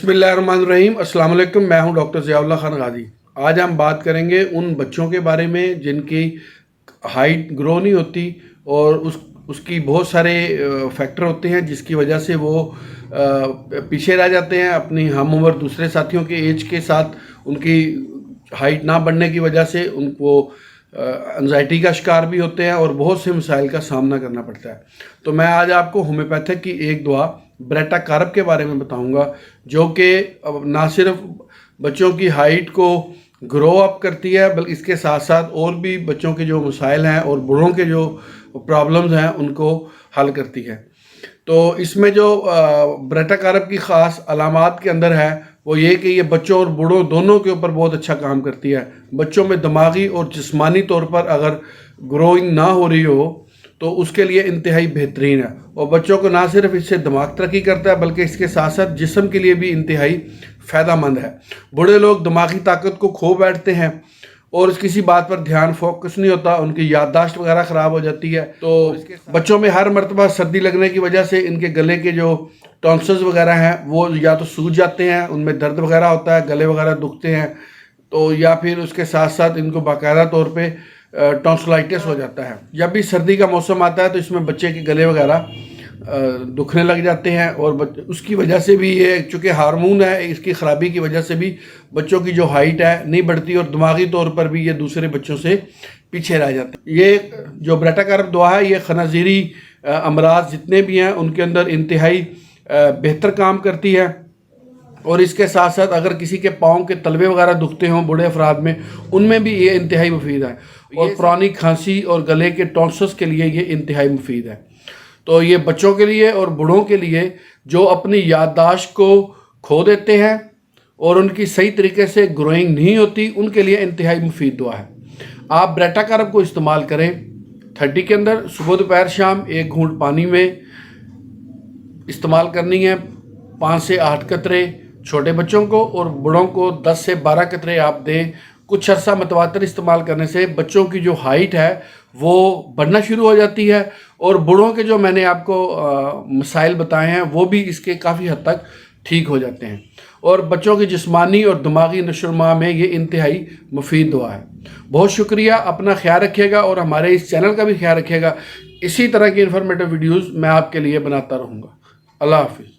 बिस्मिल्लाहिर्रहमानिर्रहीम। अस्सलाम वालेकुम। मैं हूं डॉक्टर ज़ियाउल्लाह खान गाजी। आज हम बात करेंगे उन बच्चों के बारे में जिनकी हाइट ग्रो नहीं होती और उसकी बहुत सारे फैक्टर होते हैं जिसकी वजह से वो पीछे रह जाते हैं अपनी हम उम्र दूसरे साथियों के एज के साथ। उनकी हाइट ना बढ़ने की वजह से उनको एंजाइटी का शिकार भी होते हैं और बहुत से मसाइल का सामना करना पड़ता है। तो मैं आज आपको होम्योपैथिक की एक दवा ब्रेटा कार्ब के बारे में बताऊंगा, जो कि ना सिर्फ बच्चों की हाइट को ग्रो अप करती है बल्कि इसके साथ साथ और भी बच्चों के जो मसाइल हैं और बूढ़ों के जो प्रॉब्लम्स हैं उनको हल करती है। तो इसमें जो ब्रेटा कार्ब की ख़ास अलामात के अंदर है वो ये कि ये बच्चों और बूढ़ों दोनों के ऊपर बहुत अच्छा काम करती है। बच्चों में दिमागी और जिस्मानी तौर पर अगर ग्रोइंग ना हो रही हो तो उसके लिए इंतहाई बेहतरीन है और बच्चों को ना सिर्फ इससे दिमाग तरक्की करता है बल्कि इसके साथ साथ जिस्म के लिए भी इंतहाई फ़ायदेमंद है। बूढ़े लोग दिमागी ताकत को खो बैठते हैं और किसी बात पर ध्यान फोकस नहीं होता, उनकी याददाश्त वगैरह ख़राब हो जाती है। तो बच्चों में हर मरतबा सर्दी लगने की वजह से इनके गले के जो टॉन्सिल्स वगैरह हैं वो या तो सूज जाते हैं, उनमें दर्द वगैरह होता है, गले वगैरह दुखते हैं, तो या फिर उसके साथ साथ इनको बाकायदा तौर पे टॉन्सिलाइटिस हो जाता है। जब भी सर्दी का मौसम आता है तो इसमें बच्चे के गले वगैरह दुखने लग जाते हैं और उसकी वजह से भी ये चूँकि हार्मोन है इसकी ख़राबी की वजह से भी बच्चों की जो हाइट है नहीं बढ़ती और दिमागी तौर पर भी ये दूसरे बच्चों से पीछे रह जाते हैं। ये जो ब्रेटा कार्ब दवा है ये खनाजीरी अमराज जितने भी हैं उनके अंदर इंतहाई बेहतर काम करती है और इसके साथ साथ अगर किसी के पाँव के तलवे वगैरह दुखते हों बूढ़े अफराद में, उनमें भी ये इंतहाई मुफीद है और पुरानी खांसी और गले के टॉन्सिल्स के लिए ये इंतहाई मुफीद है। तो ये बच्चों के लिए और बूढ़ों के लिए जो अपनी याददाश्त को खो देते हैं और उनकी सही तरीके से ग्रोइंग नहीं होती उनके लिए इंतहाई मुफीद दवा है। आप ब्रेटा कार्ब को इस्तेमाल करें 30 के अंदर, सुबह दोपहर शाम 1 घूंट पानी में इस्तेमाल करनी है। 5 से 8 कतरे छोटे बच्चों को और बूढ़ों को 10 से 12 कतरे आप दें। कुछ अर्सा मतवातर इस्तेमाल करने से बच्चों की जो हाइट है वो बढ़ना शुरू हो जाती है और बूढ़ों के जो मैंने आपको मसाइल बताए हैं वो भी इसके काफ़ी हद तक ठीक हो जाते हैं और बच्चों की जिस्मानी और दिमागी नशोनुमा में ये इंतहाई मुफीद दवा है। बहुत शुक्रिया, अपना ख्याल रखिएगा और हमारे इस चैनल का भी ख्याल रखिएगा। इसी तरह की इन्फॉर्मेटिव वीडियोज़ मैं आपके लिए बनाता रहूँगा। अल्लाह हाफिज़।